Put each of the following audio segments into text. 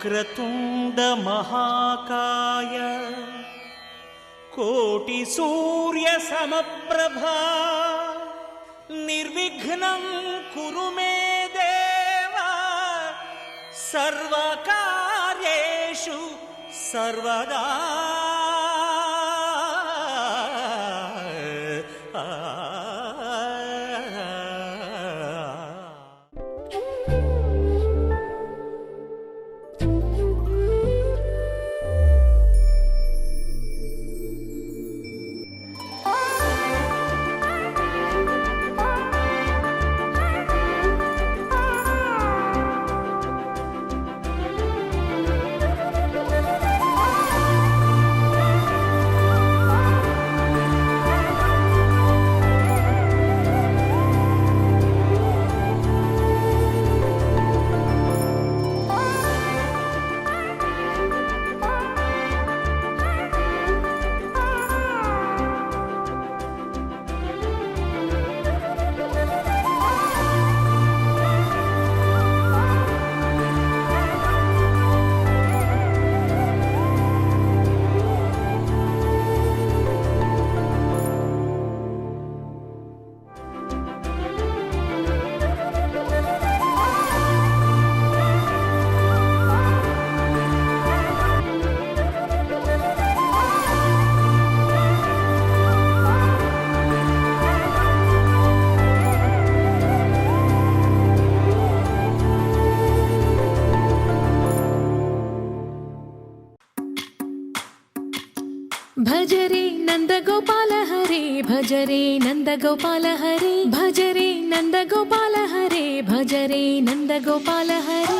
वक्रतुंड महाकाय कोटि सूर्य समप्रभा निर्विघ्नं कुरु मे देव सर्वकार्येषु सर्वदा। भजरे नंदगोपाल हरे भजरे नंदगोपाल हरे भजरे नंदगोपाल हरे भजरे नंदगोपाल हरे।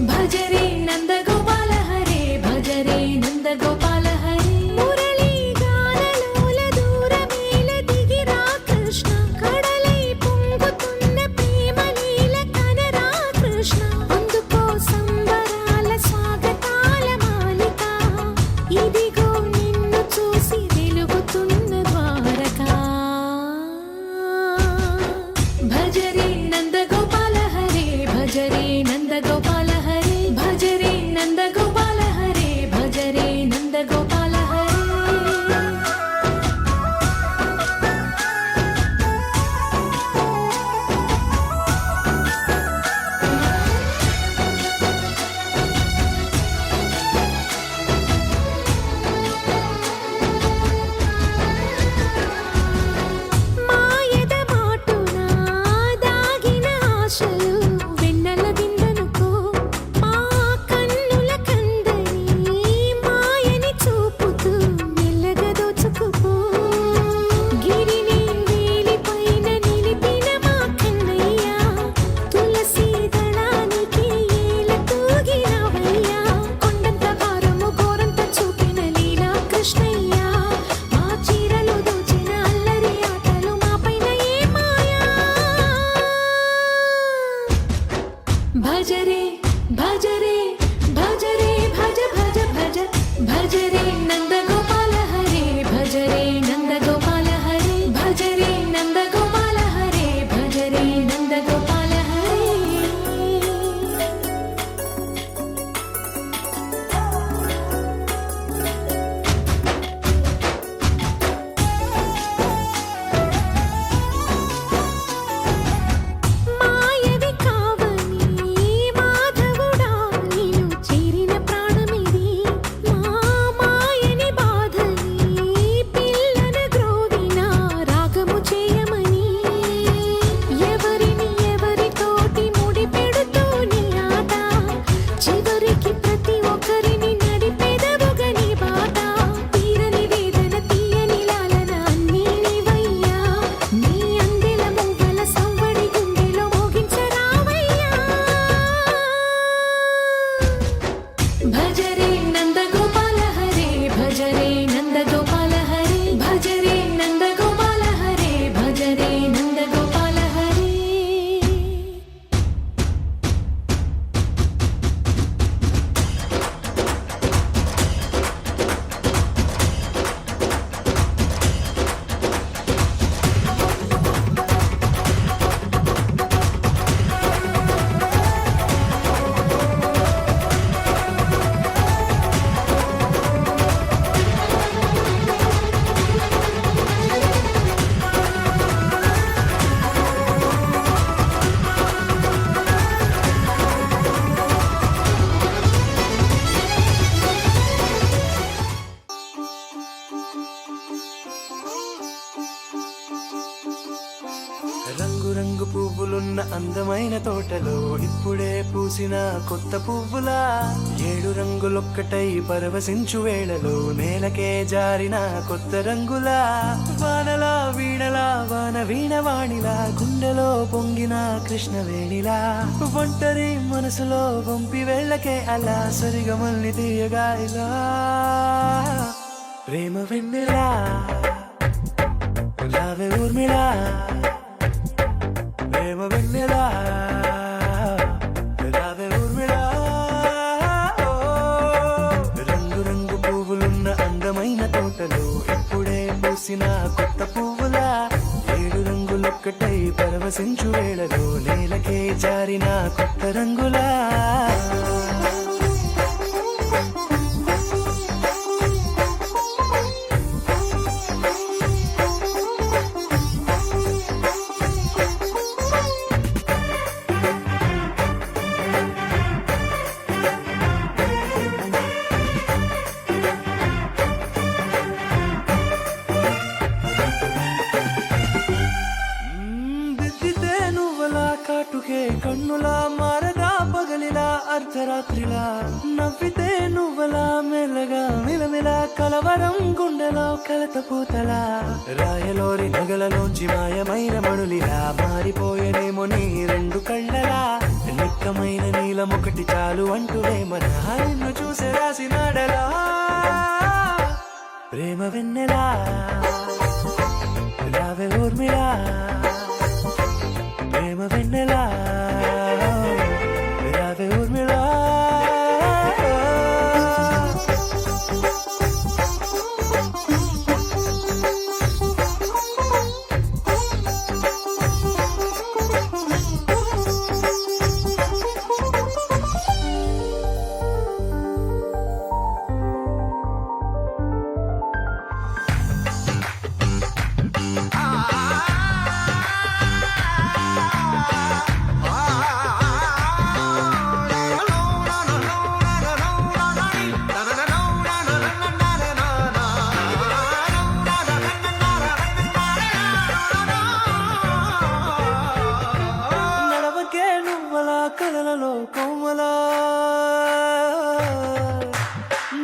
भजरे नंदगोपाल हरे भजरे రంగు పువ్వులున్న అందమైన తోటలో ఇప్పుడే పూసిన కొత్త పువ్వులా 7 రంగులొక్కటై పరవశించు వేళలో నేలకే జారిన కొత్త రంగులా వానలా వీణలా వాన వీణవాణిలా గుండెలో పొంగిన కృష్ణవేణిలా ఒంటరి మనసులో వంపి వెళ్ళకే అలా సరిగమల్ని తీయగా ఇలా ప్రేమ వెన్నెలా రావే ఊర్మిళా ప్రేమ వెన్నెలా రావే ఊర్మిళా రంగు రంగు పువ్వులున్న అందమైన తోటలో ఇప్పుడే పూసిన కొత్త పువ్వులా 7 రంగులొక్కటై పరవశించు వేళలో నేలకే జారిన కొత్త రంగులా దిద్దితే నువ్వలా కాటుకే కన్నులా మారగా పగలిలా అర్ధరాత్రిలా నవ్వితే నువ్వలా మెల్లగా మిలమిలా కలవరం గుండెలో కలత పూతలా రాయలోరి నగలలోంచి మాయమైన మణులిలా మారిపోయేనేమో నీ 2 కళ్ళలా నిక్కమైన నీలం ఒకటి చాలు అంటూ వేమన నిన్ను చూసే రాసినాడలా ప్రేమ వెన్నెలా రావే ఊర్మిళా ప్రేమ వెన్నెలా రావే ఊర్మిళా నడవకే నువ్వలా కలలలో కోమలా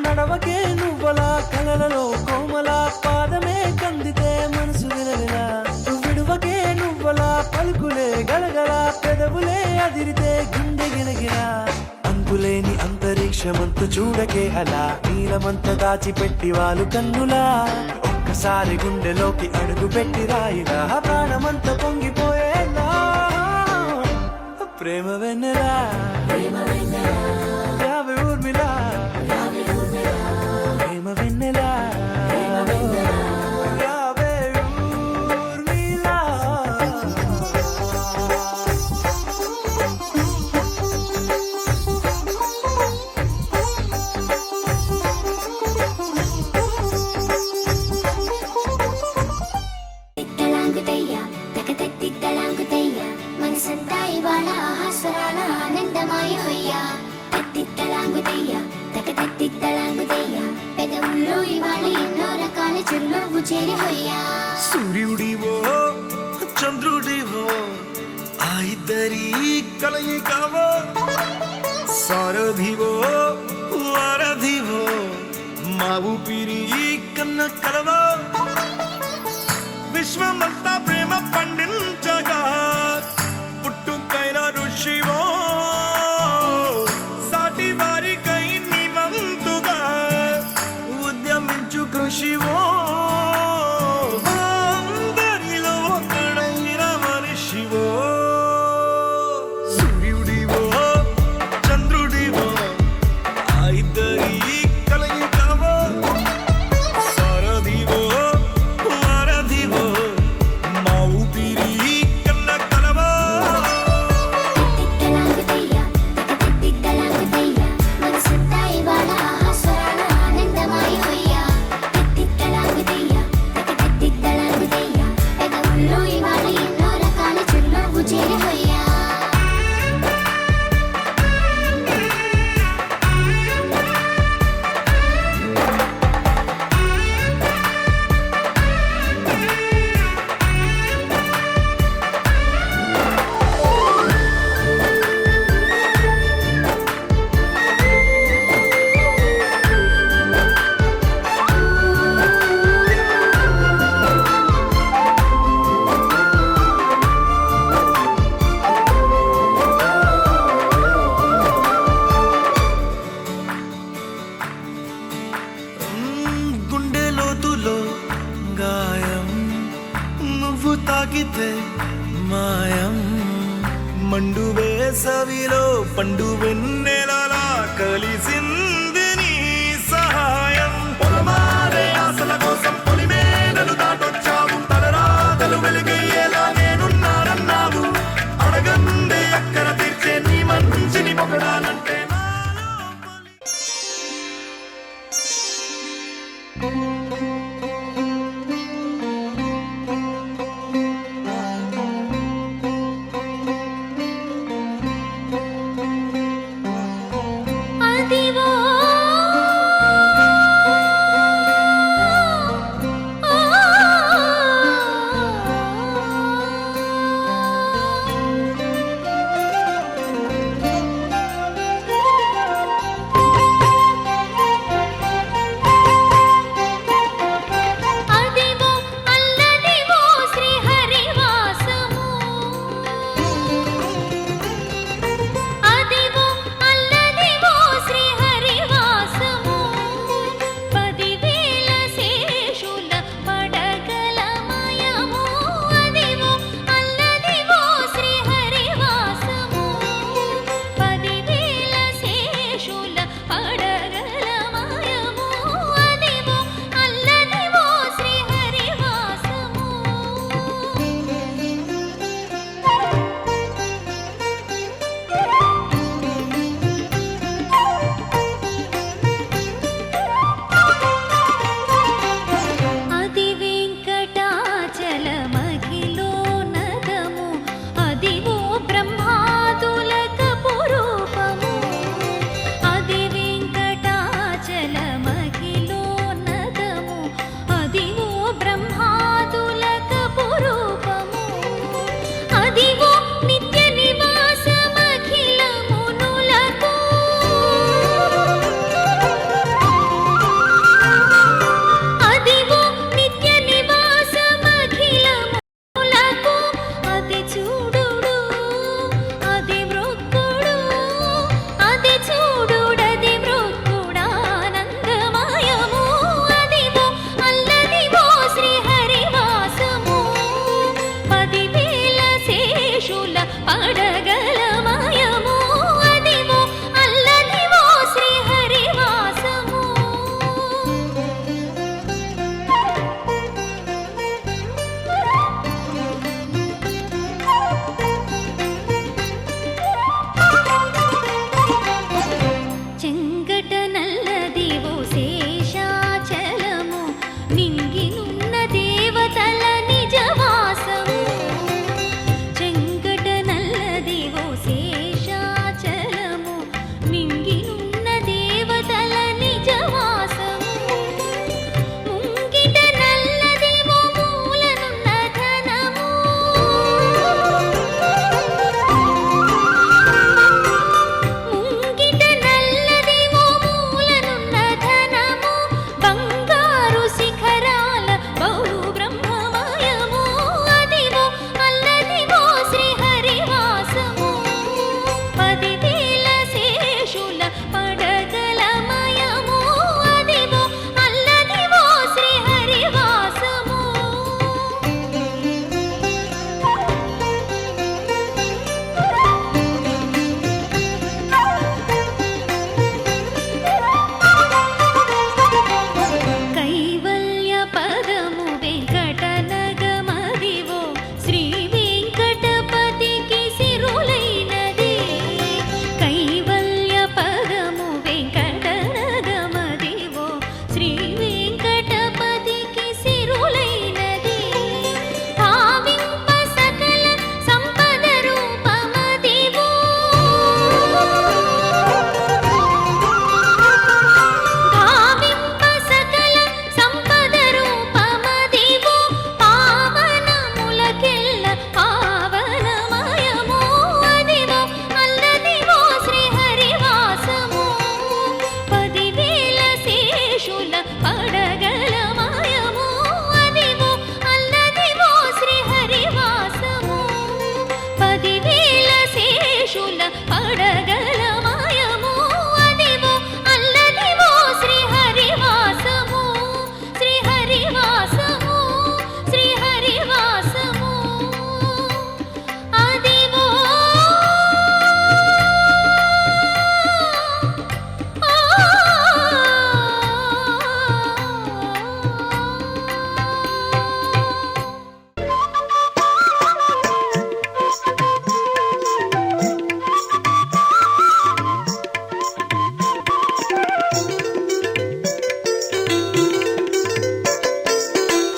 నడవకే నువ్వలా కలలలో కోమలా పాదమే కందితే మనసు విలవిలా విడువకే నువ్వలా పలుకులే గలగల పెదవులే అదిరితే గుండె గిలగిలా అంతులేని అంతరిక్షమంతు చూడకే అలా నీలమంత దాచిపెట్టి వాళ్ళు కన్నులా ఒక్కసారి గుండెలోకి అడుగు పెట్టి రాయిలా ప్రాణమంత పొంగిపోయేలా ప్రేమ వెన్నెలా రావే ఊర్మిళా ప్రేమ వెన్నెలా రావే ఊర్మిళా తిట్టలాంగుతయ్య తకతెత్తిట్టలాంగుతయ్య మనసంతా ఇవాళ ఆహాస్వరాల ఆనందమాయ హొయ్యా తిట్టలాంగుతయ్య తకతెత్తిట్టలాంగుతయ్య పెదవుల్లో ఇవాళ ఎన్నో రకాల చిరునవ్వు చేరి హొయ్యా సూర్యుడివో చంద్రుడివో ఆ ఇద్దరి కలయికవో సారథివో వారధివో మా ఊపిరి కన్న కలవో విశ్వమంతా ప్రేమ పండించగా పుట్టుకైన ఋషివో సాటి వారికై నివంతుగా ఉద్యమించు కృషివో అందరిలో ఒకడైన మనిషివో సూర్యుడివో చంద్రుడివో ఆ ఇద్దరి కలయికవో సారథివో వారధివో తాకితే మాయం మండు వేసవిలో పండు వెన్నెలలా కలిసింది నీ సహాయం పొలమారే ఆశల కోసం పొలిమేనలు దాటొచ్చావు తలరాతలు వెలుగయ్యేలా నేనున్నానన్నావు అడగందే అక్కర తీర్చే నీ మంచిని పొగడాలంటే అదివో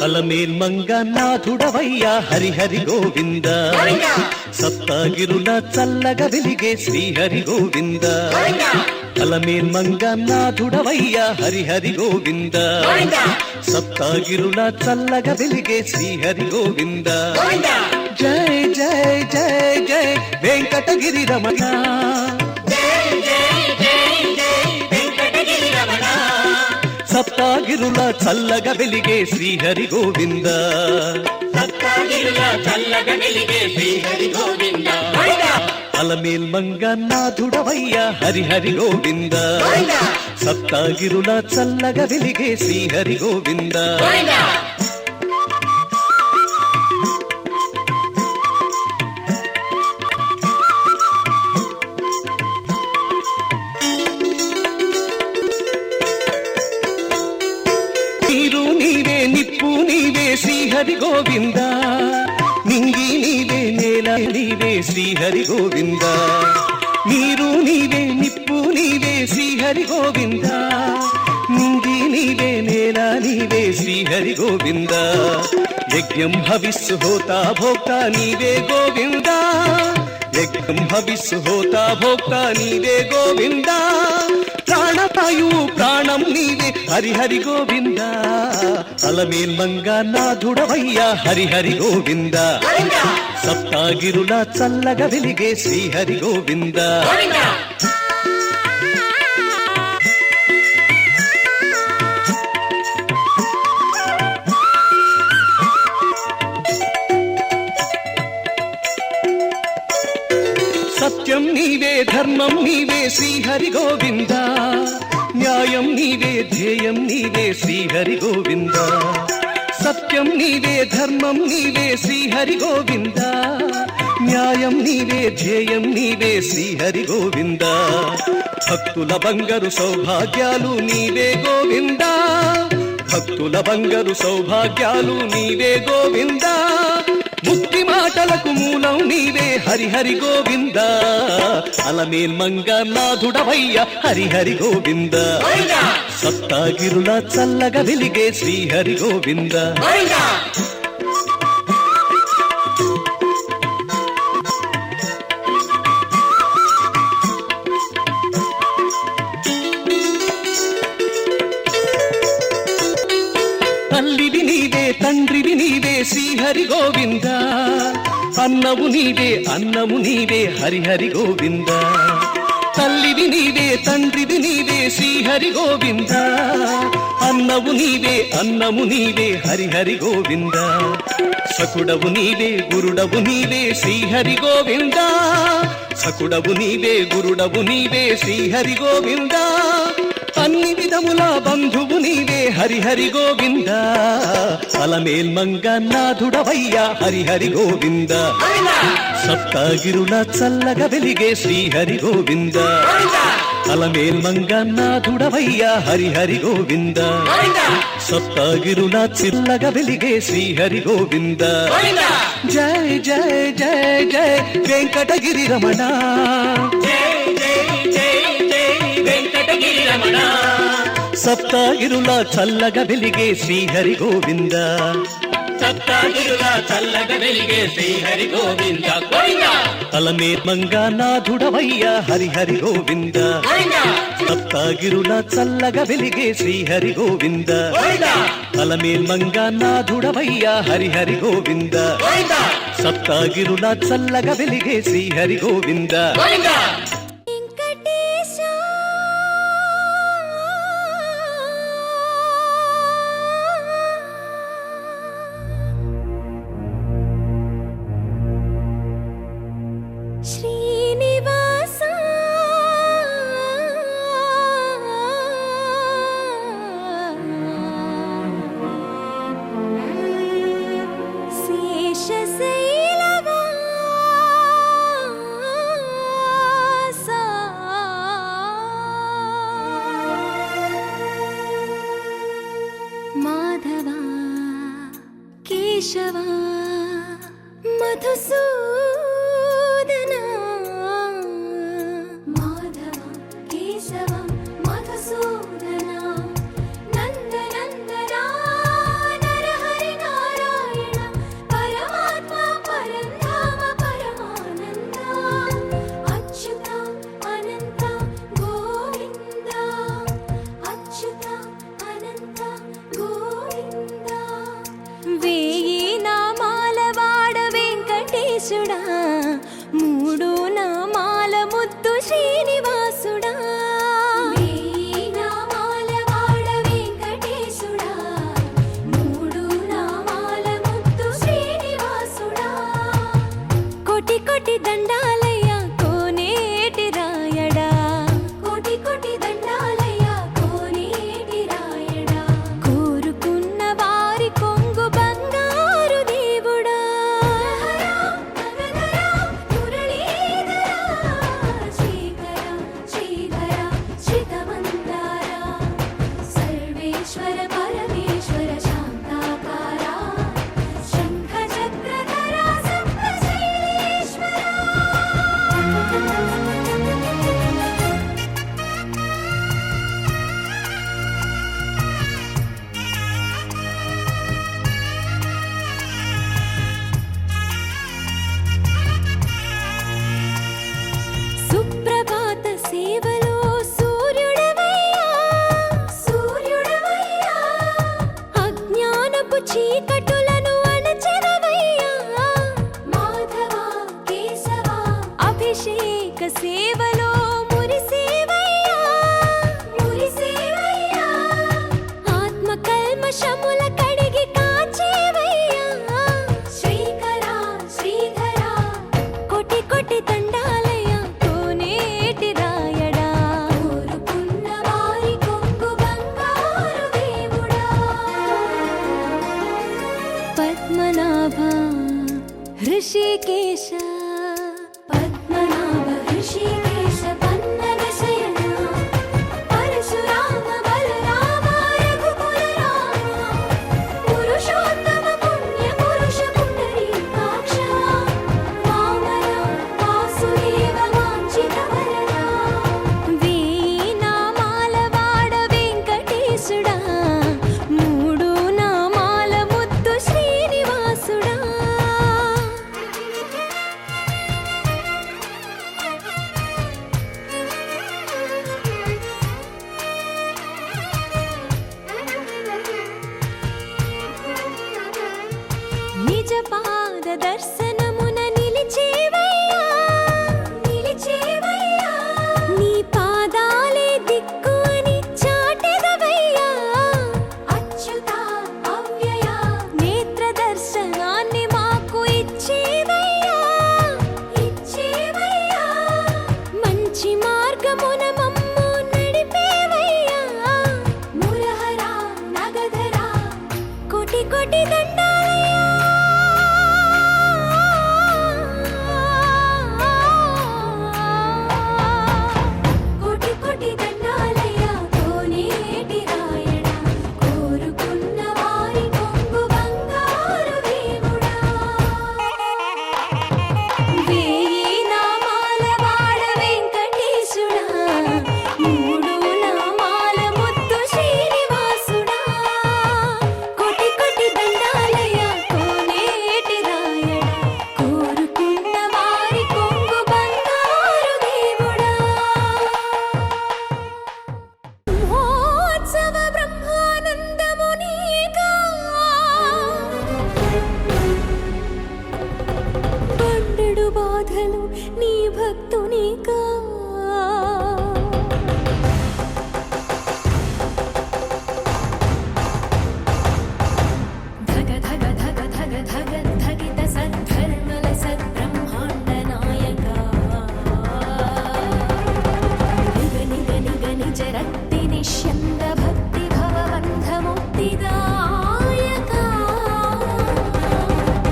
అలమేల్ మంగ నాథుడవయ్యా హరిహరి గోవింద సప్తగిరుల చల్లగా వెలిగే శ్రీహరి గోవింద అలమేల్ మంగ నాథుడవయ్యా హరిహరి గోవింద సప్తగిరుల చల్లగా వెలిగే శ్రీహరి గోవింద జై జై జై జై వెంకటగిరి రమణ సప్తగిరుల చల్లగా వెలిగే శ్రీహరి గోవింద అలమేల్ మంగ నాథుడవయ్యా హరిహరి గోవింద సప్తగిరుల చల్లగా వెలిగే శ్రీహరి గోవింద నీరు నీవే నిప్పు నీవే శ్రీహరి గోవింద నింగి నీవే నేల నీవే శ్రీహరి గోవింద నీరు నీవే నిప్పు నీవే శ్రీహరి గోవింద నింగి నీవే నేల నీవే శ్రీహరి గోవింద యజ్ఞం హవిస్సు హోతా భోక్తా నీవే గోవింద యజ్ఞం హవిస్సు హోతా భోక్తా నీవే గోవింద ప్రాణవాయు ప్రాణం నీవే హరిహరి గోవింద అలమేల్ మంగ నాథుడవయ్యా హరిహరి గోవింద సప్తగిరుల చల్లగా వెలిగే శ్రీహరి గోవింద సత్యం నీవే ధర్మం నీవే శ్రీహరి గోవింద న్యాయం నీవే ధ్యేయం నీవే శ్రీహరి గోవింద సత్యం నీవే ధర్మం నీవే శ్రీహరి గోవింద న్యాయం నీవే ధ్యేయం నీవే శ్రీహరి గోవింద భక్తుల బంగారు సౌభాగ్యాలు నీవే గోవింద భక్తుల బంగారు సౌభాగ్యాలు నీవే గోవింద ముక్తి మాటలకు మూలం నీవే హరిహరి గోవింద అలమేల్ మంగ నాథుడవయ్య హరిహరి గోవింద సప్తగిరుల చల్లగా వెలిగే శ్రీహరి గోవింద తల్లివి నీవే తండ్రివి నీవే శ్రీహరి గోవింద అన్నవు నీవే అన్నము నీవే హరిహరి గోవింద తల్లివి నీవే తండ్రివి నీవే శ్రీహరి గోవింద అన్నవు నీవే అన్నము నీవే హరిహరి గోవింద సకుడవు నీవే గురుడవు నీవే శ్రీహరి గోవింద సకుడవు నీవే గురుడవు నీవే శ్రీహరి గోవింద అన్ని విధముల బంధువు నీవే హరిహరి గోవింద అలమేల్ మంగ నాథుడవయ్యా హరిహరి గోవింద సప్తగిరుల చల్లగా వెలిగే శ్రీహరి గోవింద అలమేల్ మంగ నాథుడవయ్యా హరిహరి గోవింద సప్తగిరుల చల్లగా వెలిగే శ్రీహరి గోవింద జై జై జై జై వెంకటగిరి రమణ సప్తగిరుల చల్లగా వెలిగే శ్రీహరి గోవింద సప్తగిరుల చల్లగా వెలిగే శ్రీహరి గోవింద అలమేల్ మంగ నాథుడవయ్యా హరిహరి గోవింద సప్తగిరుల చల్లగా వెలిగే శ్రీహరి గోవింద అలమేల్ మంగ నాథుడవయ్యా హరిహరి గోవింద సప్తగిరుల చల్లగా వెలిగే శ్రీహరి గోవింద శ్రీనివాస శేషశైలవాస మాధవ కేశవ మధుసూదన మాధవ కేశవ మధుసూదన నందనందన నరహరి వేయి నామాల వాడ వెంకటేశుడా మూడు నామాల ముద్దు శ్రీనివాసుడా వేయి నామాల వాడ వెంకటేశుడా మూడు నామాల ముద్దు శ్రీనివాసుడా కోటి కోటి దండాలయ్యా కోనేటి రాయడా కోటి కోటి దండాలయ్యా కోనేటి రాయడా కోరుకున్న వారి కొంగు బంగారు దేవుడా సర్వేశ్వర పరమేశ్వర శాంతాకార శంఖ చక్రధర సప్తశైలేశ్వర సుప్రభాత సేవలో సూర్యుడవయ్యా సూర్యుడవయ్యా అజ్ఞానపు చీకటులను అణచెదవయ్యా మాధవ కేశవ అభిషేక సేవలో మురిసేవయ్యా మురిసేవయ్యా ఆత్మ కల్మషముల కడిగి కాచేవయ్యా శ్రీకర శ్రీధర కోటి కోటి దండాలయ్యా కోనేటి రాయడా కోరుకున్న వారి కొంగు బంగారు దేవుడా పద్మనాభ హృషికేశ పద్మనాభ హృషికేశ పన్నగ శయన పరశురామ బలరామ రఘుకుల రామ పురుషోత్తమ పుణ్య పురుష పుండరీకాక్ష వామన వాసుదేవ వాంఛిత వరద వేయి నామాల వాడ వెంకటేశుడా మూడు నామాల ముద్దు శ్రీనివాసుడా నిజ పాద దర్శనమున నిలిచేవయ్యా నిలిచేవయ్యా నీ పాదాలే దిక్కు అని చాటెదవయ్యా అచ్యుత అవ్యయ నేత్ర దర్శనాన్ని మాకు ఇచ్చేవయ్యా ఇచ్చేవయ్యా మంచి మార్గమున మమ్ము నడిపేవయ్యా మురహర నగధర కోటి కోటి దండాలయ్యా కోటి కోటి దండాలయ్యా కోనేటి రాయడా కోరుకున్న వారి కొంగు బంగారు దేవుడా వేయి నామాల వాడ వెంకటేశుడా మూడు నామాల ముద్దు శ్రీనివాసుడా కోటి కోటి దండాలయ్యా కోనేటి రాయడా కోరుకున్న వారి కొంగు బంగారు దేవుడా మహోత్సవ బ్రహ్మానందము నీగా పండుడు బాధలు నీ భక్తునిగా ధగ ధగ ధగ ధగ ధగ ధగిత సద్ధర్మల సద్బ్రహ్మాండ నాయక నిగ నిగ నిగ నిజ రక్తి నిష్యంద భక్తి భవబంధ ముక్తిదాయక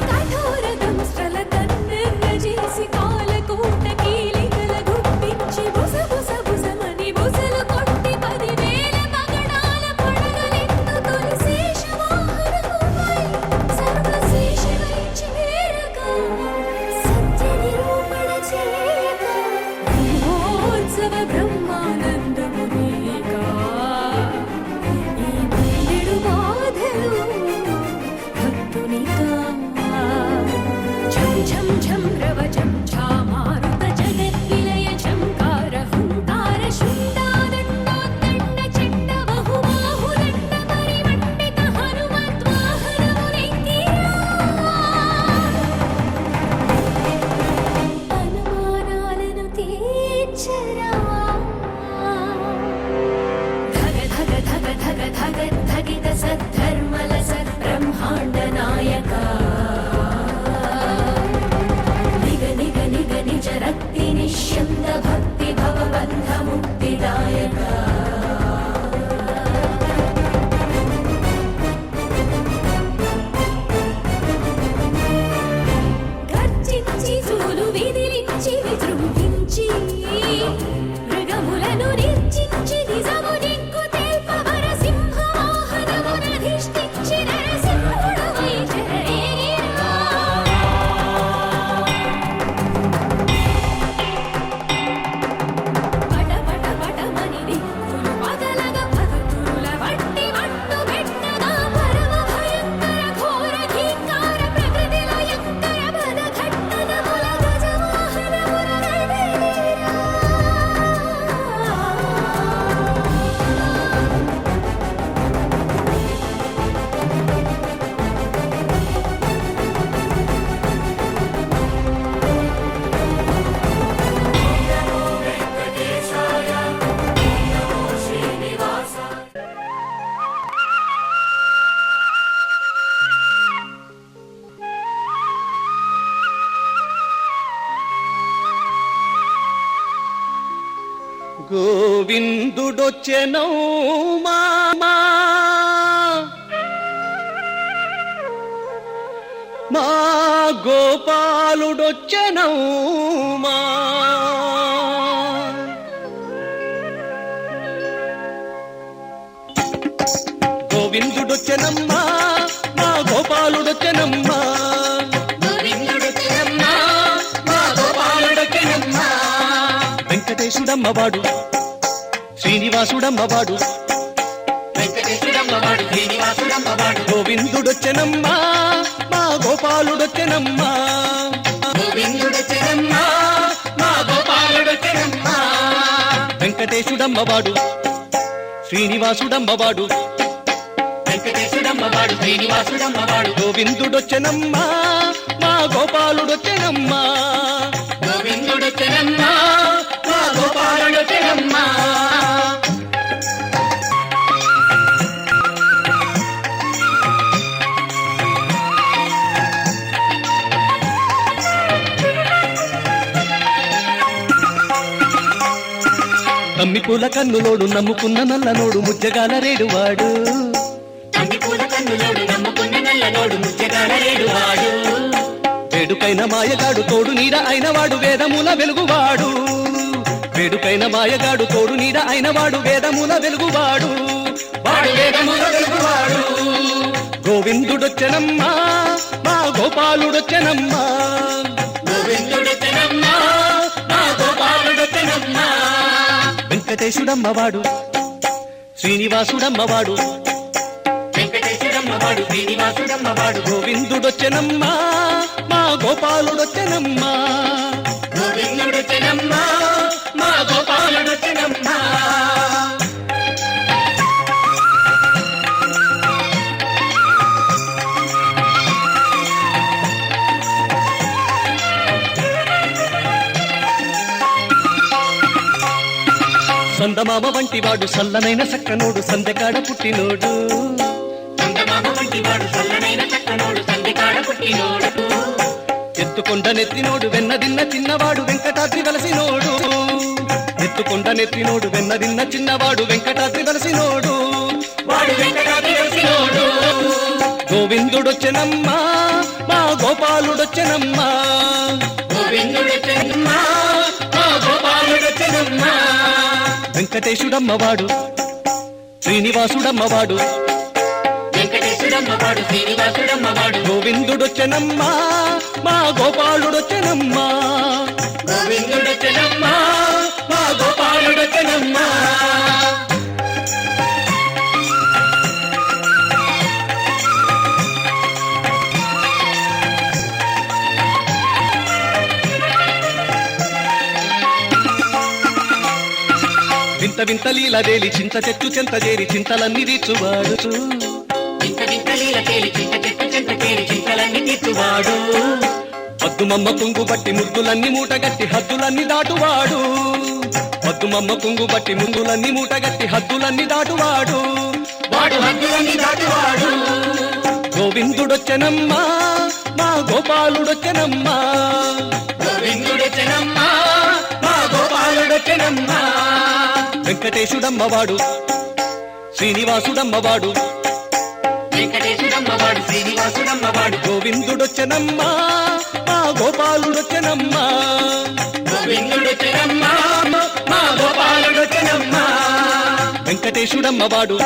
కఠోర దంస్ట్రల కన్నెర్ర చేసి కాలకూట కీలికల గుట భక్తి భవబంధ ముక్తిదాయక గర్జించి చూలు విదిలించి విజృంభించి మృగములను నిర్జించి నిజము దిక్కు తెల్పవర సింహ వాహనమునధిష్ఠించి నరసింహుడవై చెలరేగిరా. పట పట పటమని దిక్కులు పగలగ భక్తుల వట్టి వట్టు పెట్టగా పరమ భయంకర ఘోర ఘీంకార ప్రకృతిలో యంకర పద ఘట్టనముల గజవాహనమున నైవేద్యరా. గోవిందుడొచ్చెనౌ మామా మా గోపాలుడొచ్చెనౌ మా గోవిందుడొచ్చెనమ్మా మా గోపాలుడొచ్చెనమ్మా గోవిందుడొచ్చెనమ్మా, మా గోపాలుడొచ్చెనమ్మా. వెంకటేశుడమ్మవాడు శ్రీనివాసుడమ్మవాడు వెంకటేశుడమ్మవాడు, శ్రీనివాసుడమ్మవాడు. గోవిందుడొచ్చెనమ్మా మా గోపాలుడొచ్చెనమ్మా గోవిందుడొచ్చెనమ్మా, మా గోపాలుడొచ్చెనమ్మా. వెంకటేశుడమ్మవాడు శ్రీనివాసుడమ్మవాడు వెంకటేశుడమ్మవాడు, శ్రీనివాసుడమ్మవాడు. గోవిందుడొచ్చెనమ్మా మా గోపాలుడొచ్చెనమ్మా గోవిందుడొచ్చెనమ్మా, మా గోపాలుడొచ్చెనమ్మా. తమ్మి పూల కన్నులోడు నమ్ముకున్న నల్లనోడు ముజ్జగాల రేడువాడు తమ్మి పూల కన్నులోడు నమ్ముకున్న నల్లనోడు ముచ్చగాల రేడువాడు. వేడుకైన మాయగాడు తోడు నీడ అయినవాడు వేదముల వెలుగువాడు వేడుకైన మాయగాడు తోడు నీడ అయినవాడు వేదముల వెలుగువాడు వాడు వేదముల వెలుగువాడు. గోవిందుడొచ్చెనమ్మా మా గోపాలుడొచ్చెనమ్మా గోవిందుడొచ్చెనమ్మా, మా గోపాలుడొచ్చెనమ్మా. వెంకటేశుడమ్మవాడు శ్రీనివాసుడమ్మవాడు వెంకటేశుడమ్మవాడు, శ్రీనివాసుడమ్మవాడు. గోవిందుడొచ్చెనమ్మా మా గోపాలుడొచ్చెనమ్మా గోవిందుడొచ్చెనమ్మా, మా గోపాలుడొచ్చెనమ్మా. సందమామ వంటివాడు సల్లనైన సక్కనోడు సందెకాడ పుట్టినోడు చందమామ వంటివాడు, చల్లనైన చక్కనోడు, సంధికాడ పుట్టినోడు. ఎత్తుకొండ నెత్తినోడు వెన్నదిన్న చిన్నవాడు వెంకటాద్రి వలసినోడు ఎత్తుకొండ నెత్తినోడు వెన్నదిన్న చిన్నవాడు వెంకటాద్రి వలసినోడు వాడు వెంకటాద్రి వెలసినోడు. గోవిందుడొచ్చెనమ్మా మా గోపాలుడొచ్చెనమ్మా గోవిందుడొచ్చెనమ్మా, మా గోపాలుడొచ్చెనమ్మా. వెంకటేశుడమ్మవాడు శ్రీనివాసుడమ్మవాడు వెంకటేశుడమ్మవాడు, శ్రీనివాసుడమ్మవాడు. గోవిందుడొచ్చెనమ్మా మా గోపాలుడొచ్చెనమ్మా గోవిందుడొచ్చెనమ్మా, మా గోపాలుడొచ్చెనమ్మా. వింత వింత లీలదేలి చింత చెట్టు చెంత చేరి చింతలన్నీ తీర్చువాడు ఇంత వింత లీల తేలి, చింత చెట్టు చెంత చేరి చింతలన్నీ తీర్చువాడు. పద్దుమమ్మ కుంగు బట్టి ముద్దులన్నీ మూటగట్టి హద్దులన్నీ దాటువాడు పద్దుమమ్మ కుంగు బట్టి ముద్దులన్నీ మూటగట్టి హద్దులన్నీ దాటువాడు వాడు హద్దులన్నీ దాటువాడు. గోవిందుడొచ్చెనమ్మా మా గోపాలుడొచ్చెనమ్మా గోవిందుడొచ్చెనమ్మా, మా గోపాలుడొచ్చెనమ్మా. గోవిందుడొచ్చెనమ్మా వెంకటేశుడమ్మవాడు శ్రీనివాసుడమ్మవాడు వెంకటేశుడమ్మవాడు శ్రీనివాసుడమ్మవాడు గోవిందుడొచ్చెనమ్మా మా గోపాలుడొచ్చెనమ్మా గోవిందుడొచ్చెనమ్మా మా గోపాలుడొచ్చెనమ్మా వెంకటేశుడమ్మవాడు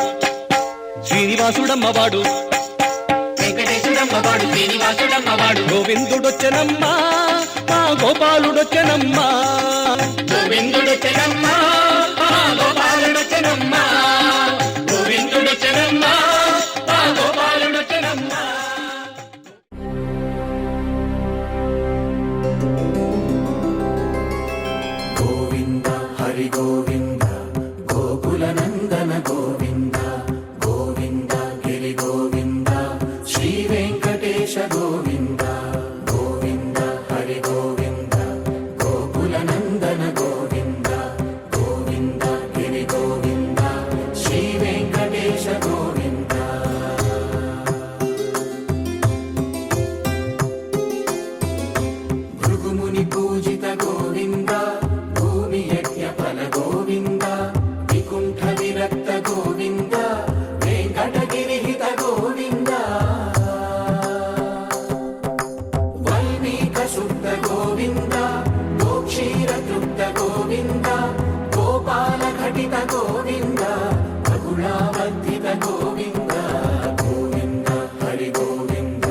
శ్రీనివాసుడమ్మవాడు వెంకటేశుడమ్మవాడు శ్రీనివాసుడమ్మవాడు గోవిందుడొచ్చెనమ్మా మా గోపాలుడొచ్చెనమ్మా గోవిందుడొచ్చెనమ్మా మా గోపాలుడొచ్చెనమ్మా గోవిందుడొచ్చెనమ్మా మా గోపాలుడొచ్చెనమ్మా గోవింద హరి గోవింద గోకుల నందన గోవింద గోవింద గిరి గోవింద శ్రీ వెంకటేశ గోవింద గోవింద హరి గోవింద గోకుల నందన గోవింద గోవింద గిరి గోవింద శ్రీ వెంకటేశ గోవింద భృగుముని పూజిత గోవింద భూమి యజ్ఞ ఫల గోవింద వికుంఠ విరక్త గోవింద వెంకటగిరిహిత గోవింద వల్మీక శుద్ధ గోవింద గోక్షీర తృప్త గోవింద గోపాల ఘటిత గోవింద బహుళావర్ధిత గోవింద గోవింద హరి గోవింద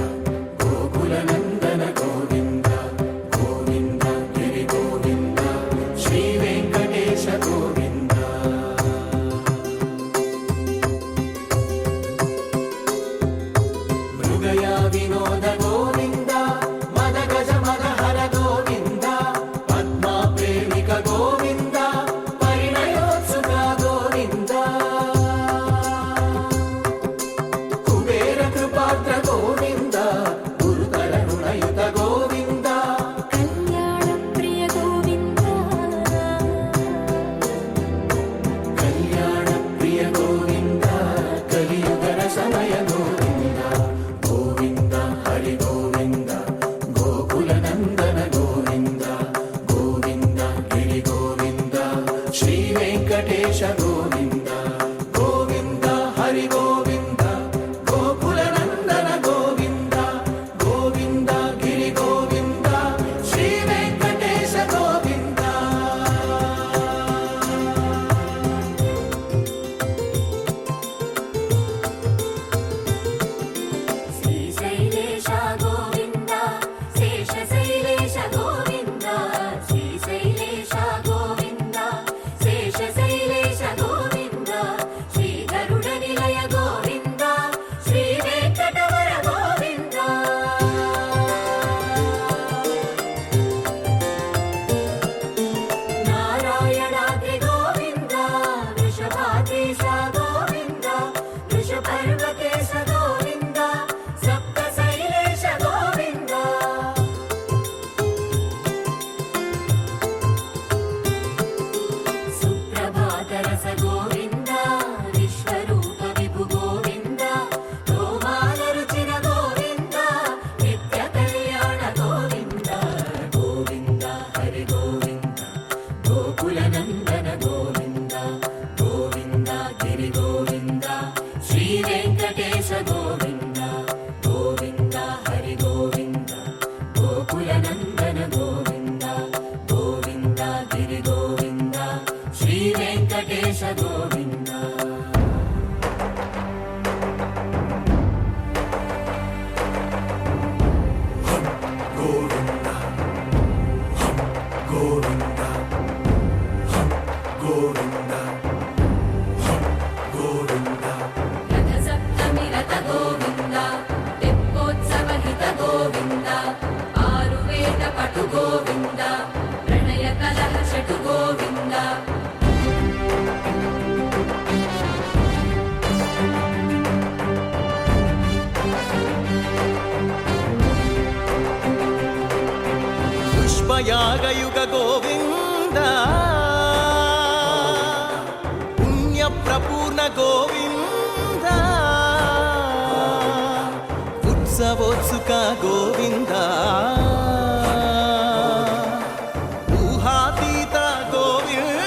గోకుల నందన గోవింద గోవింద గిరి గోవింద శ్రీ వెంకటేశ గోవింద మృగయా వినోద గోవింద మద గజ మద హర గోవింద పద్మా ప్రేమిక గోవింద పరిణయోత్సుక గోవింద కుబేర కృపాత్ర గోవింద గురుతర రుణయుత గోవింద కళ్యాణ ప్రియ గోవింద కళ్యాణ ప్రియ గోవింద కలియుగర సమయ గోవింద గోవింద హరి గోవింద గోకుల నందన గోవింద గోవింద గిరి గోవింద శ్రీ వెంకటేశ గోవింద గోవింద హరి గోవింద గోకుల నందన గోవింద గోవింద గిరి గోవింద శ్రీ వెంకటేశ గోవింద శ్రీశైలేశ గోవింద శేషశైలేశ గోవింద శ్రీశైలేశ గోవింద శేషశైలేశ గోవింద శ్రీ గరుడ నిలయ గోవింద శ్రీ వెంకటవర గోవింద నారాయణాద్రి గోవింద వృషభాద్రీశ గోవింద వృషపర్వతేశ గోవింద సప్త శైలేశ గోవింద సుప్రభాతరస గోవింద విశ్వరూప విభు గోవింద రోమాల రుచిర గోవింద నిత్య కళ్యాణ గోవింద గోవింద హరి గోవింద గోకుల నందన గోవింద గోవింద గిరి గోవింద శ్రీ వెంకటేశ గోవింద గోవింద హరి గోవింద గోకుల నందన గోవింద గోవింద గిరి గోవింద శ్రీ వెంకటేశ గోవింద గోవింద గోవింద గోవింద గోవింద రథ సప్తమి రథ గోవింద తెప్పోత్సవ హిత గోవింద ఆరువేద పటు గోవింద ప్రణయ కలహ షటు గోవింద పుష్పయాగయుగ గోవింద పుణ్య ప్రపూర్ణ గోవింద ఉత్సవోత్సుక గోవింద ఊహాతీత గోవింద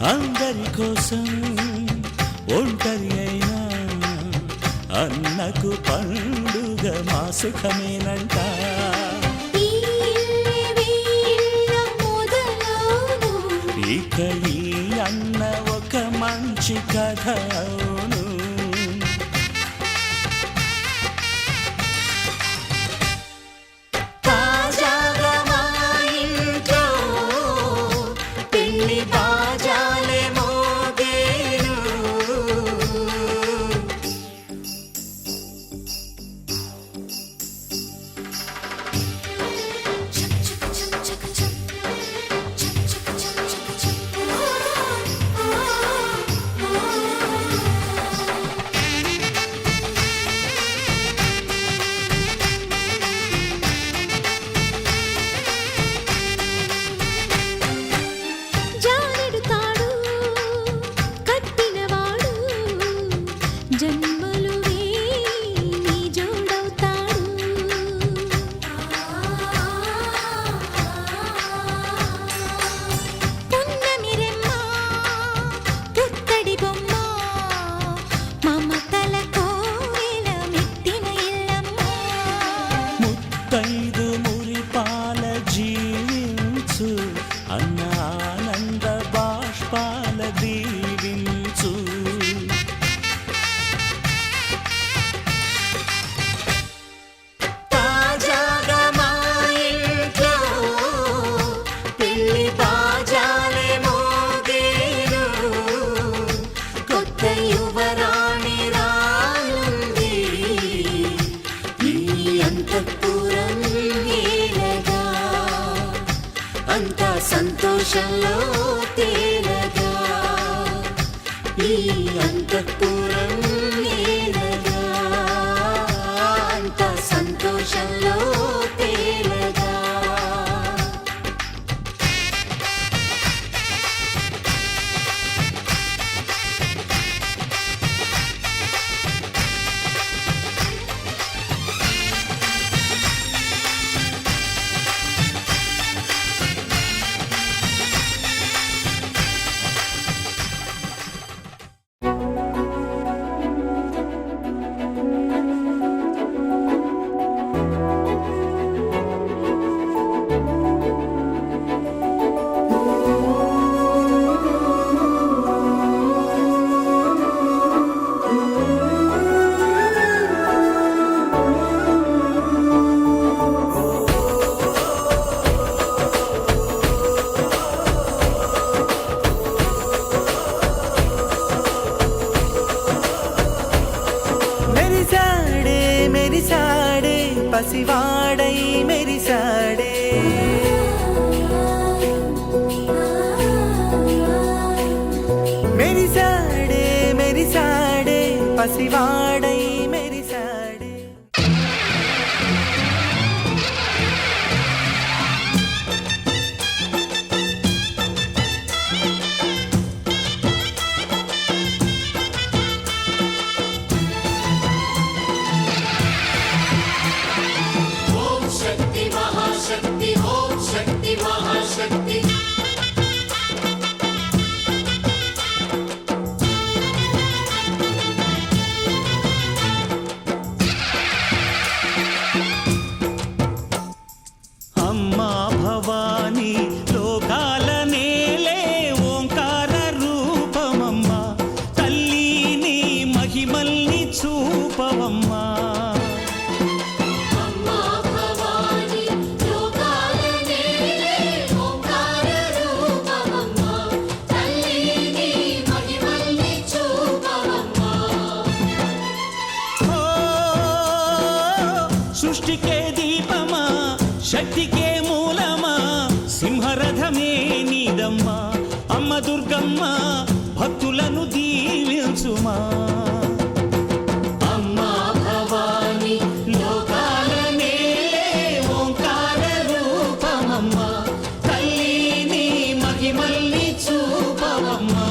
అందరి కోసం ఒంటరి అయినా అన్నకు పండుగ మా సుఖమేనంట. ఈ వీళ్ళ మొదలవును ఇక ఈ అన్న ఒక మంచి కథ అవును. తాజాగా మా ఇంట్లో పెళ్లి బాజాలే మోగేను. జానెడు తాడు కట్టినవాడు జన్మలు నీ జోడవుతాడు. పున్నమిరెమ్మ పుత్తడి బొమ్మ మమతల కోవెల మెట్టిన ఇల్లమ్మ. ముత్తైదు మురిపాల జీవించు అన్న ఆనంద బాష్పాల దీవించు. తాజాగా మా ఇంట్లో పెళ్లి బాజాలే మోగేను. కొత్త యువరాణి రానుంది ఈ అంతఃపురం ఏలగా అంతా సంతోషంలో తేలగా ఈ అంతఃపురం ఏలగా అంతా సంతోషంలో తేలగా. మెరిసాడే మెరిసాడే పసివాడై మెరిసాడే. మెరిసాడే మెరిసాడే పసివాడై మెరిసాడే. శక్తి మహాశక్తి ఓం శక్తి మహాశక్తి. అమ్మా భవానీ లోకాల నేలే ఓంకార రూపమమ్మా. తల్లి నీ మహిమల్ని చూపవమ్మా. అమ్మా భవాని లోకాల నేలే ఓంకార రూపమమ్మా. తల్లి నీ మహిమల్ని చూపవమ్మా. ఓ సృష్టికే దీపమా శక్తికే మూలమా సింహరథమే నీదమ్మా. అమ్మ దుర్గమ్మ భక్తులను దీవించుమా. అమ్మా భవానీ లోకాల నేలే ఓంకార రూపమమ్మా. తల్లి నీ మహిమల్ని చూపవమ్మా.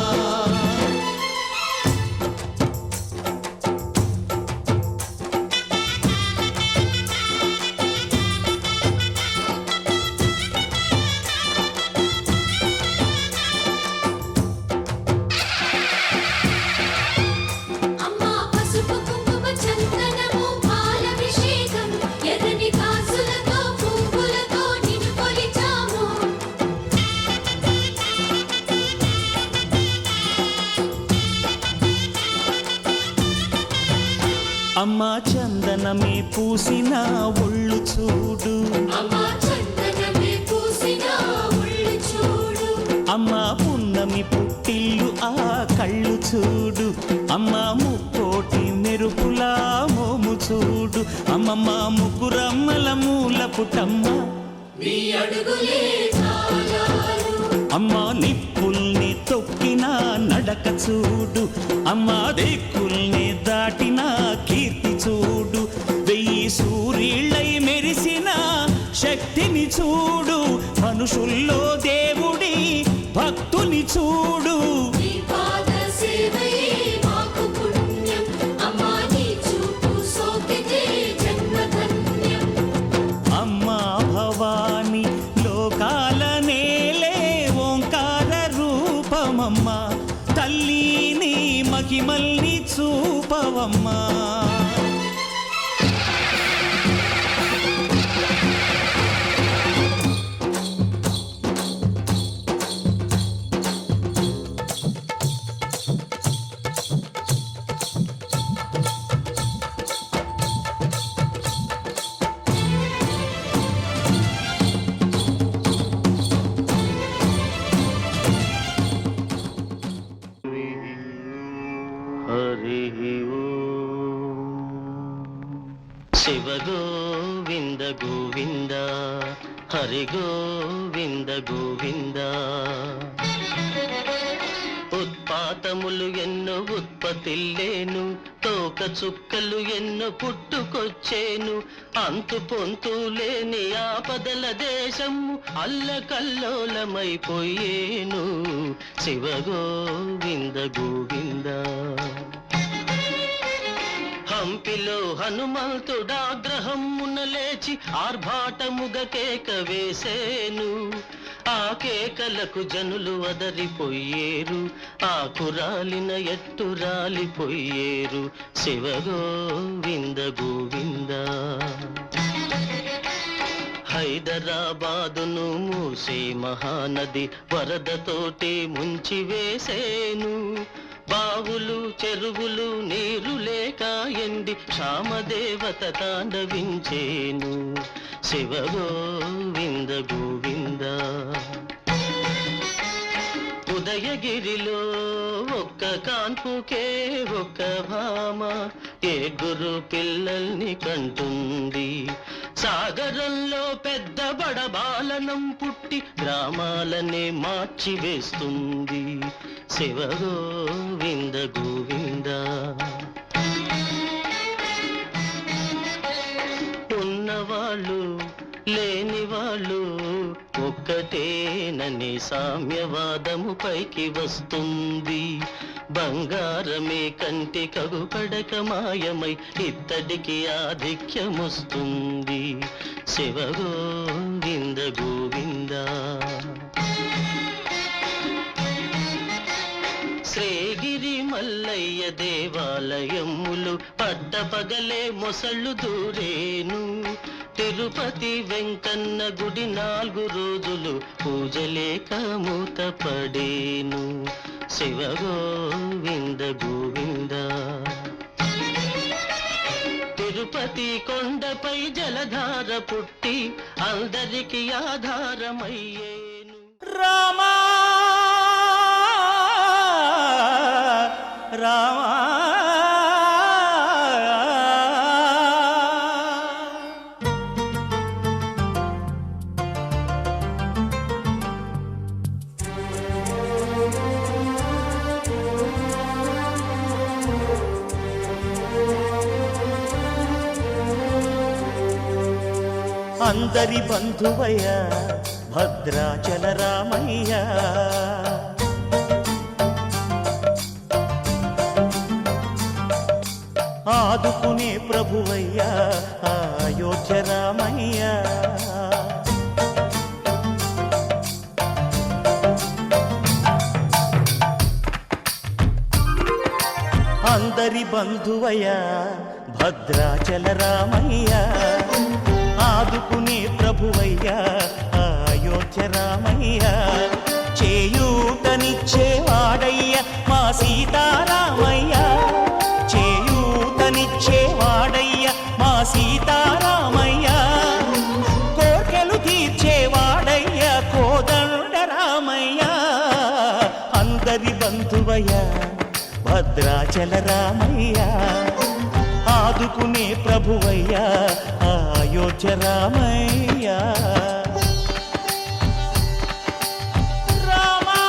అమ్మా చందనమే పూసిన ఒళ్ళు చూడు అమ్మా చందనమే పూసిన ఒళ్ళు చూడు అమ్మా పున్నమి పుట్టిల్లు ఆ కళ్ళు చూడు అమ్మా ముక్కోటి మెరుపులా మోము చూడు అమ్మమ్మ ముగ్గురమ్మల మూల పుటమ్మ నీ అడుగులే చాలాలు అమ్మా నిప్పుల్ని తొక్కిన నడక చూడు అమ్మా దిక్కుల్ని దాటిన కీర్తి చూడు 1000 సూర్యుళ్ళై మెరిసిన శక్తిని చూడు మనుషుల్లో దేవుడి భక్తుని చూడు నీ పాద సేవయే మాకు పుణ్యం అమ్మా నీ చూపు సోకితే జన్మ ధన్యం అమ్మా భవాని లోకాల నేలే ఓంకార రూపమమ్మ తల్లిని మహిమల్ని చూపవమ్మా శివ గోవింద గోవింద హరి గోవింద గోవింద ఉత్పాతములు ఎన్నో ఉత్పత్తిల్లేను తోక చుక్కలు ఎన్నో పుట్టుకొచ్చేను అంతు పొంతు లేని ఆపదల దేశము అల్లకల్లోలమైపోయేను శివ గోవింద గోవింద హంపిలో హనుమంతుడాగ్రహమున లేచి ఆర్భాటముగ కేక వేసేను ఆ కేకలకు జనులు వదరిపోయేరు ఆకురాలిన ఎట్టు రాలిపోయేరు శివ గోవింద గోవింద హైదరాబాదును మూసే మహానది వరదతోటి ముంచి వేసేను బావులు చెరువులు నీరు లేక ఎండి క్షామదేవత తాండవించేను శివ గోవింద గోవింద ఉదయగిరిలో ఒక్క కాన్పుకే ఒక్క భామ ఏ గురు పిల్లల్ని కంటుంది సాగరంలో పెద్ద బడబాలనం పుట్టి గ్రామాలనే మార్చివేస్తుంది శివ గోవింద గోవింద ఉన్నవాళ్ళు లేని వాళ్ళు ఒక్కటేనని సామ్యవాదము పైకి వస్తుంది బంగారమే కంటి కగుపడక మాయమై ఇత్తడికి ఆధిక్యమొస్తుంది శివ గోవింద గోవింద శ్రీగిరి మల్లయ్య దేవాలయములు పట్టపగలే మొసళ్ళు దూరేను తిరుపతి వెంకన్న గుడి 4 రోజులు పూజలేక మూతపడేను శివ గోవింద గోవింద తిరుపతి కొండపై జలధార పుట్టి అందరికి ఆధారమయ్యేను రామా రామా అందరి బంధువయ్య భద్రాచల రామయ్య ఆదుకునే ప్రభువయ్య అయోధ్య రామయ్య అందరి బంధువయ్య భద్రాచల రామయ్య ఆదుకునే ప్రభువయ్య అయోధ్య రామయ్య చేయూతనిచ్చేవాడయ్య మా సీతారామయ్య చేయూతనిచ్చేవాడయ్య అందరి బంధువయ్యా భద్రాచల రామయ్య ఆదుకునే ప్రభువయ్యా అయోధ్య రామయ్య రామా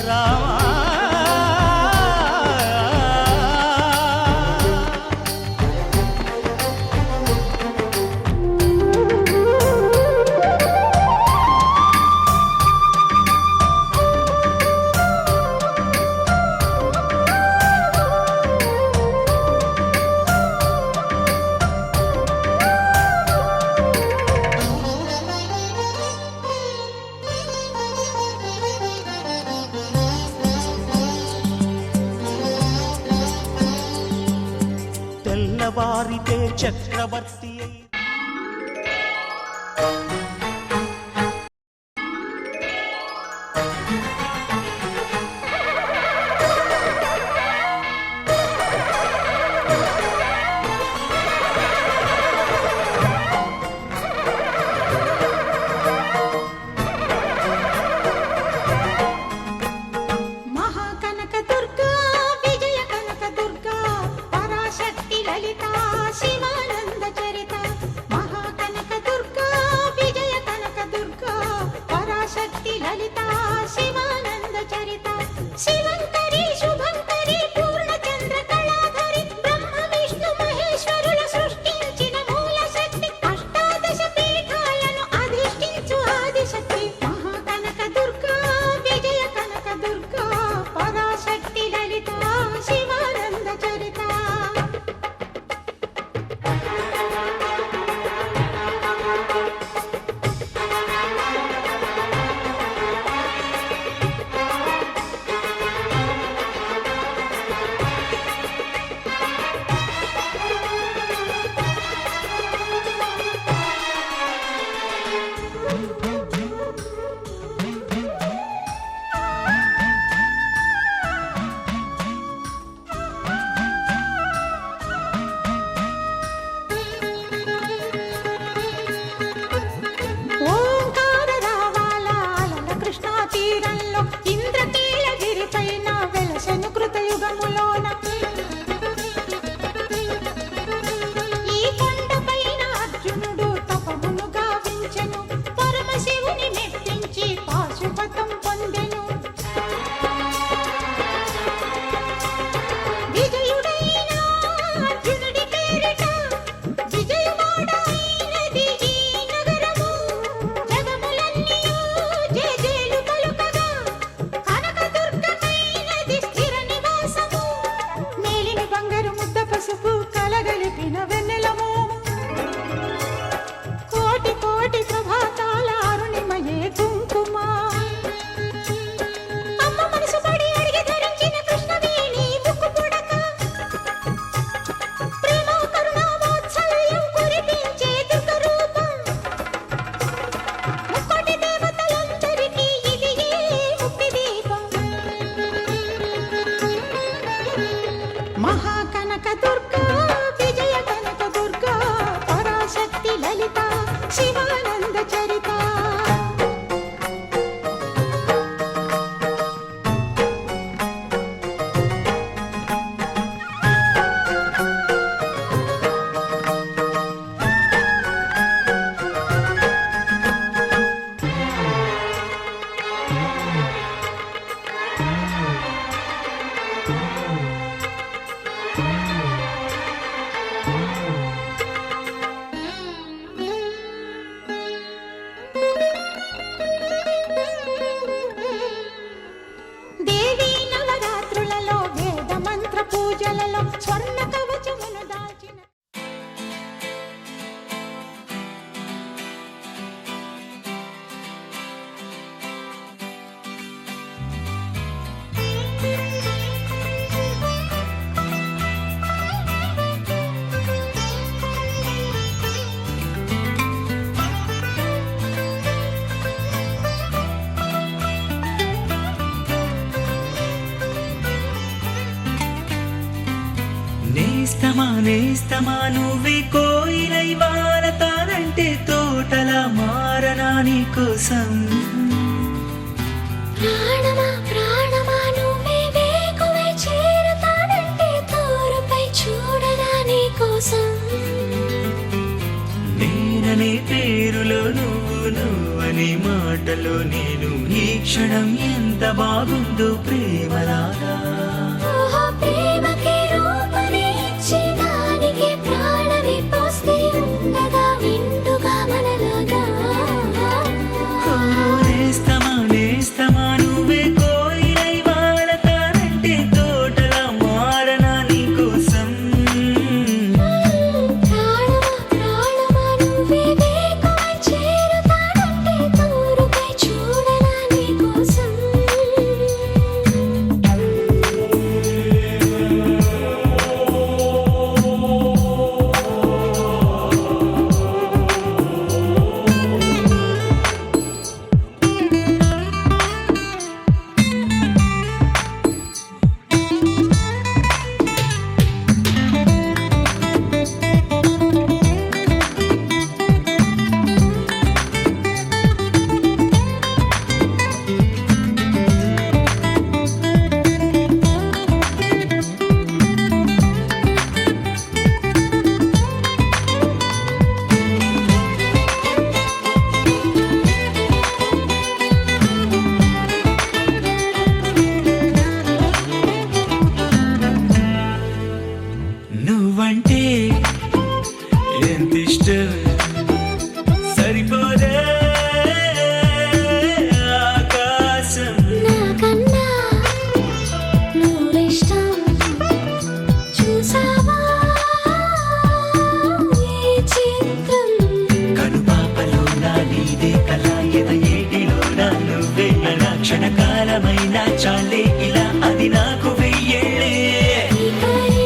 రామా తెల్లవారితే చక్రవర్తి అయి మహాకనక దుర్గా విజయ కనక దుర్గా పరాశక్తి లలిత శివానంద చరిత మహాకనక దుర్గా విజయ కనక దుర్గా పరాశక్తి లలిత శివానంద చరిత శివంకరి శుభంకరి పూర్ణచంద్ర కళాధరి బ్రహ్మ విష్ణు మహేశ్వరుల సృష్టించిన మూల శక్తి అష్టాదశ పీఠాలను అధిష్ఠించు ఆదిశక్తి మహాకనక దుర్గా విజయ కనక దుర్గా పరాశక్తి లలిత శివానంద చరిత ఓంకార రావాల అలల కృష్ణా తీరంలో ఇంద్రకీలగిరి పైన వెలసెను కృతయుగములోన ఈ కొండపైన అర్జునుడు తపమును గావించెను పరమశివుని మెప్పించి పాశుపతం పొందెను విజయుడైన అర్జునుడి పేరిట విజయవాడ అయినది ఈ నగరము జగములన్నీయు జేజేలు పలుకగా కనకదుర్గమైనది స్థిర నివాసము మేలిమి బంగారు ముద్ద పసుపు కలగలిపిన వెన్నెలము కోటి కోటి ప్రభాతాల అరుణిమయే కుంకుమ అమ్మ మనసు పడి అడిగి ధరించిన కృష్ణవేణి ముక్కు పుడక ప్రేమ కరుణామోత్సల్యం కురిపించే దుర్గ రూపం ముక్కోటి దేవతలందరికీ ఇది ముక్తి దీపం మహాకనక దుర్గా విజయ కనక దుర్గా పరాశక్తి లలిత శివానంద చరిత దేవీ నవరాత్రులలో వేద మంత్ర పూజలలో స్వర్ణ కవచమును దాల్చిన నేస్తమా నువ్వే కోయిలై వారతానంటే తోటలా మారనా నీ కోసం ప్రాణమా ప్రాణమా నువ్వే వేకువై చేరుతానంటే తోరుపై చూడనా నీ కోసం నేననే పేరులో నువ్వని మాటలో నేను ఈ క్షణం ఎంత బాగుందో ప్రేమలాగా ఓహో ప్రేమకి రూపని ఇచ్చి దానికి ప్రాణమి పోస్తే ఉండగా నిండుగా మనలాగా నేస్తమా నువ్వే కోయిలై వాడతానంటే తోటలా మారనా నీ కోసం ప్రాణమా ప్రాణమా నువ్వే వేకువై చేరుతానంటే తోరుపై చూడనా నీ కోసం నువ్వంటే ఎంత ఇష్టం సరిపోదే ఆకాశం నాకన్నా నువ్విష్టం చూసావా ఈ చిత్రం కనుపాపలో నా నీదే కళ ఎద ఏటిలో నా నువ్వే నా క్షణకాలమైన చాలే ఇలా అది నాకు వెయ్యేళ్ళే ఇక ఈ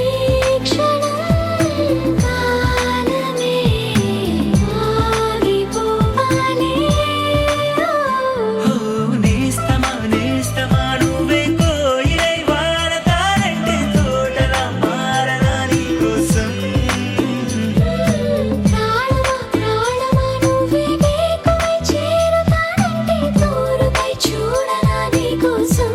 క్షణం కాలమే ఆగిపోవాలి ఓ నేస్తమా నువ్వే కోయిలై వాడతానంటే తోటలా మారనా నీ కోసం ప్రాణమా ప్రాణమా నువ్వే వేకువై చేరుతానంటే తోరుపై చూడనా నీ కోసం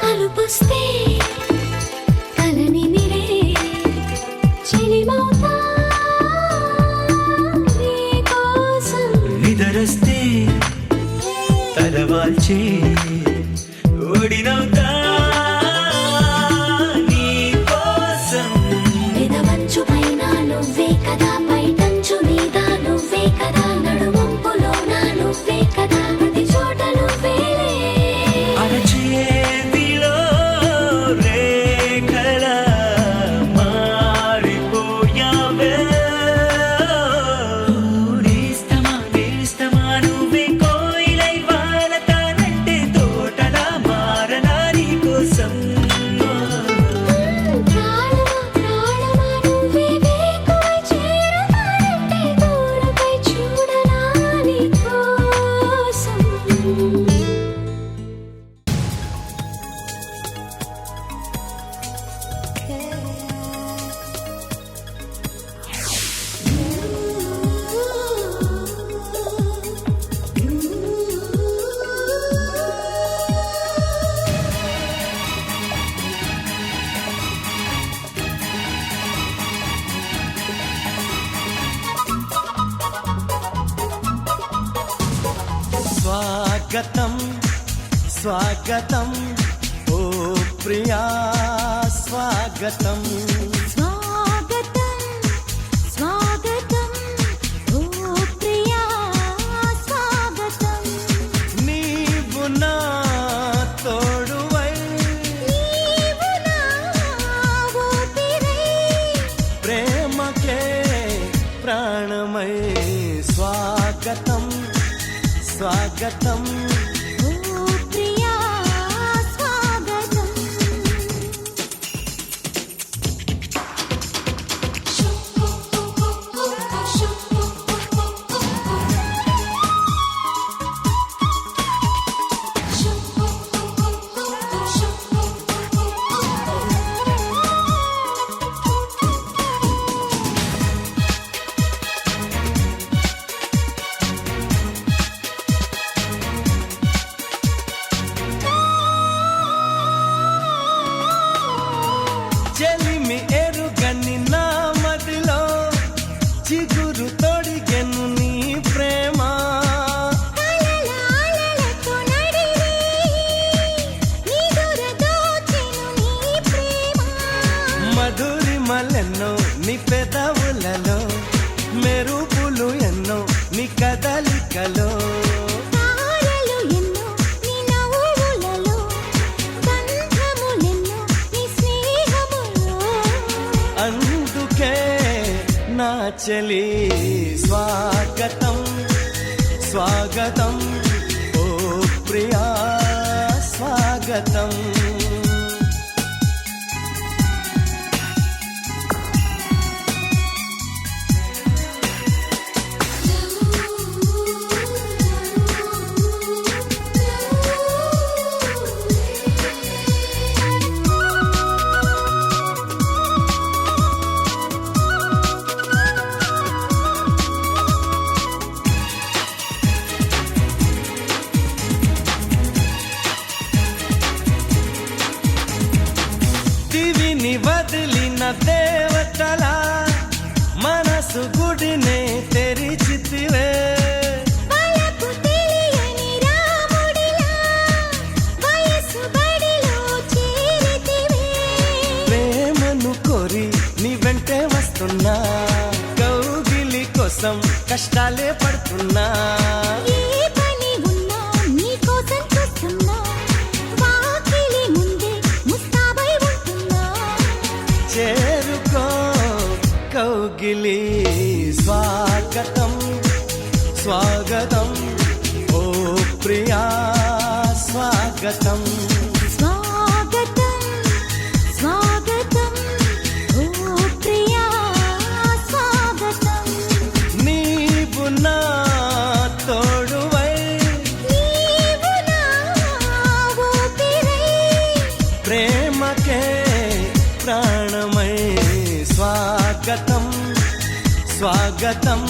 అలుపుస్తే కలని మిరే చెలిమౌతా నీ కోసం నిదరస్తే తలవాల్చే ఓడినవుతా నీ కోసం పెదవంచు పైన నువ్వే కదా పైటంచు మీద నువ్వే కదా నడుమంపులోన నువ్వే కదా ప్రతి చోట నువ్వేలే అరచేతిలో రేఖల మారిపోయావే నేస్తమా నువ్వే కోయిలై వాడతానంటే తోటలా మారనా నీ కోసం ప్రాణమా ప్రాణమా నువ్వే వేకువై చేరుతానంటే తోరుపై చూడనా నీ కోసం స్వాగతం స్వాగతం ఓ ప్రియా స్వాగతం స్వాగతం స్వాగతం ఓ ప్రియా స్వాగతం నీవు నా తోడువై నీవు నా ఊపిరై ప్రేమకే ప్రాణమై స్వాగతం స్వాగతం కలలో తారలు ఎన్నో నీ నవ్వులలో బంధములెన్నో నీ స్నేహములో అందుకే నా చెలి స్వాగతం స్వాగతం ఓ ప్రియా స్వాగతం దివిని వదిలిన దేవతల మనసు గుడినే తెరిచితివే వలకు తెలియని రాముడిలా వయసు బడిలో చేరితివే ప్రేమను కోరి నీ వెంటే వస్తున్నా కౌగిలి కోసం కష్టాలే పడుతున్నా ఏ పని ఉన్నా నీ కోసం చూస్తున్నా వాకిలి ముందే ముస్తాబై ఉంటున్నా చేరుకో కౌగిలి స్వాగతం స్వాగతం ఓ ప్రియా స్వాగతం స్వాగతం స్వాగతం ఓ ప్రియా స్వాగతం నీవు నా తోడువై నీవు నా ఊపిరై ప్రేమకే ప్రాణమై స్వాగతం స్వాగతం